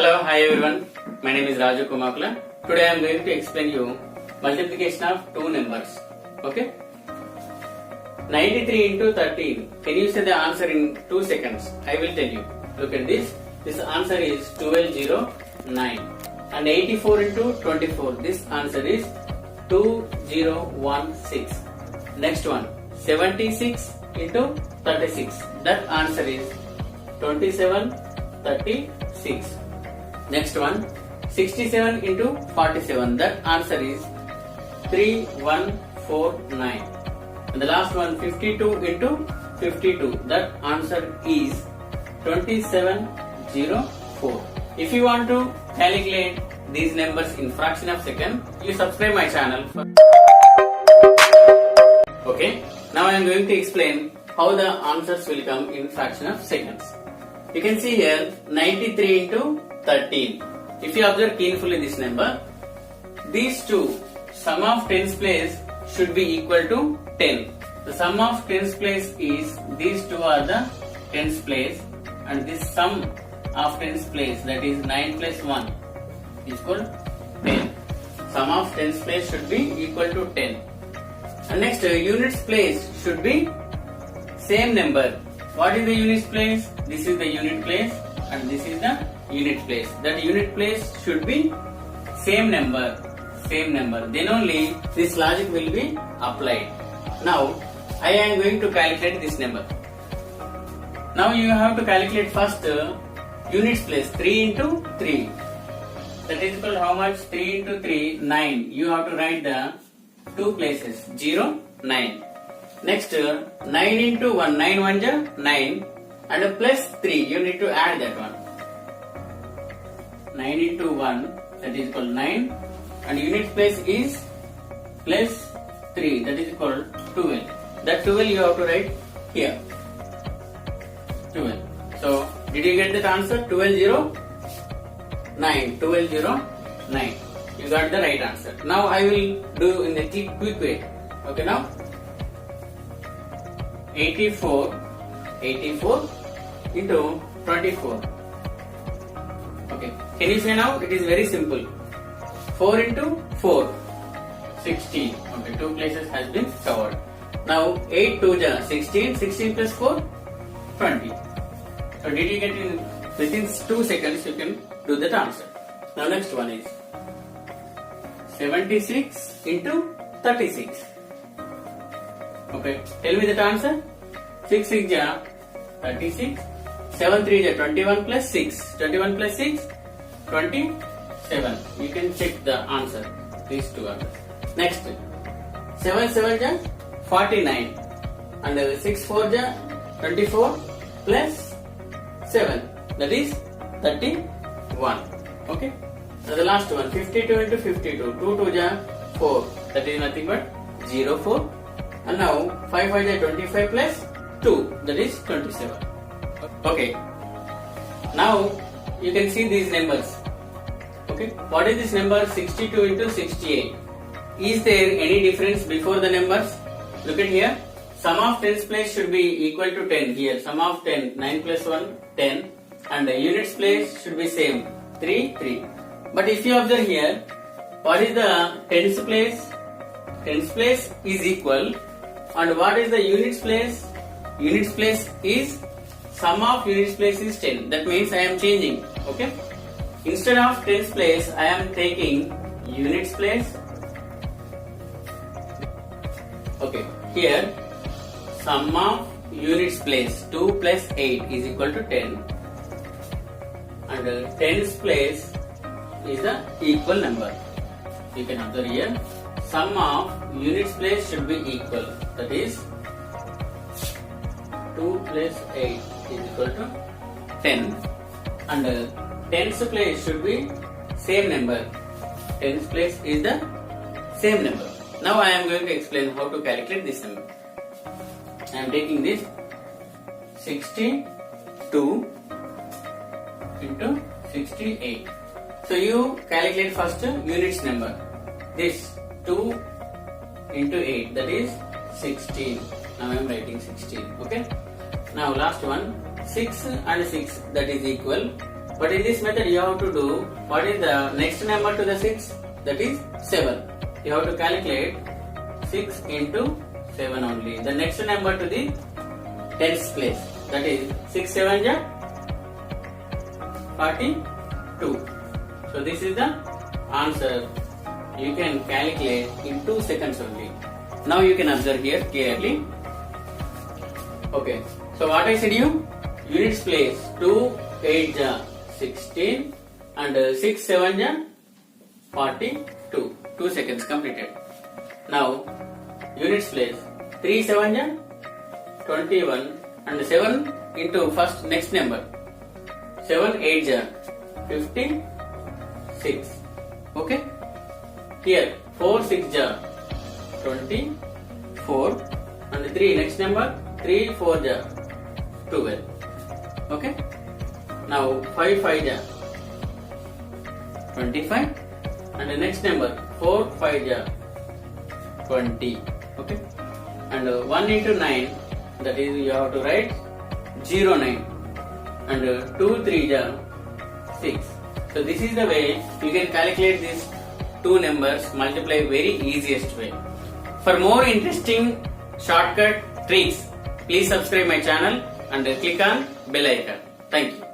Hello, hi everyone. My name is Raju Kumakula. Today I am going to explain you multiplication of two numbers. Okay? 93 into 13. Can you say the answer in 2 seconds? I will tell you. Look at this. This answer is 1209. And 84 into 24. This answer is 2016. Next one. 76 into 36. That answer is 2736. Next one, 67 into 47. That answer is 3149. And the last one, 52 into 52. That answer is 2704. If you want to calculate these numbers in fraction of second, you subscribe my channel. Okay. Now I am going to explain how the answers will come in fraction of seconds. You can see here 93 into 13. If you observe carefully this number, these two, sum of tens place should be equal to 10. The sum of tens place is, these two are the tens place, and this sum of tens place, that is 9 plus 1 is equal to 10. Sum of tens place should be equal to 10. And next, units place should be same number. What is the units place? This is the unit place and this is the unit place. That unit place should be same number. Then only this logic will be applied. Now I am going to calculate this number. Now you have to calculate first units place. 3 into 3. That is equal to how much? 3 into 3, 9. You have to write the two places. 0, 9. Next 9 into 1. 9 1 ja 9. And plus 3. You need to add that one. 9 into 1, that is equal to 9, and unit place is plus 3, that is equal to 12. That 12 you have to write here. 12. So, did you get that answer? 1209. 1209. You got the right answer. Now I will do in the quick way. Okay, now 84 into 24. Okay. Can you say now? It is very simple. 4 into 4. 16. Okay. Two places has been covered. Now 8 2 ja 16. 16 plus 4. 20. So did you get in within 2 seconds you can do that answer. Now next one is 76 into 36. Okay. Tell me that answer. 6 6 ja 36. 7 3 ja 21 plus 6. 21 plus 6. 27. You can check the answer. These two are. Next. 7 7 ja 49. And 6 4 ja 24 plus 7. That is 31. Okay. Now the last one. 52 into 52. 2 2 ja 4. That is nothing but 0 4. And now 5 5 ja 25 plus 2. That is 27. Okay. Now you can see these numbers. Okay. What is this number? 62 into 68. Is there any difference before the numbers? Look at here. Sum of tens place should be equal to 10 here. Sum of 10. 9 plus 1, 10. And the units place should be same. 3, 3. But if you observe here, what is the tens place? Tens place is equal. And what is the units place? Units place is sum of units place is 10. That means I am changing. Okay. Instead of tens place, I am taking units place. Okay. Here, sum of units place 2 plus 8 is equal to 10. And tens place is the equal number. You can observe here. Sum of units place should be equal. That is 2 plus 8 is equal to 10. And tens place should be same number. Tens place is the same number. Now I am going to explain how to calculate this number. I am taking this 62 into 68. So you calculate first units number. This 2 into 8, that is 16. Now I am writing 16. Okay. Now last one, 6 and 6, that is equal. But in this method you have to do, what is the next number to the 6? That is 7. You have to calculate 6 into 7 only. The next number to the tens place. That is 6 7 ja 42. So this is the answer. You can calculate in 2 seconds only. Now you can observe here clearly. Okay. So what I said you? Units place 2 8 ja 16 and 6 7 ja 42. 2 seconds completed. Now units place 3 7 ja 21 and 7 into first next number. 7 8 ja 56. Okay. Here 4 6 ja 24 and 3 next number. 3 4 ja 12. Okay. Now 5 5 ja 25 and the next number 4 5 ja 20. Okay. And 1 into 9, that is you have to write 0 9 and 2 3 ja 6. So this is the way you can calculate these two numbers, multiply very easiest way. For more interesting shortcut tricks, please subscribe my channel and click on bell icon. Thank you.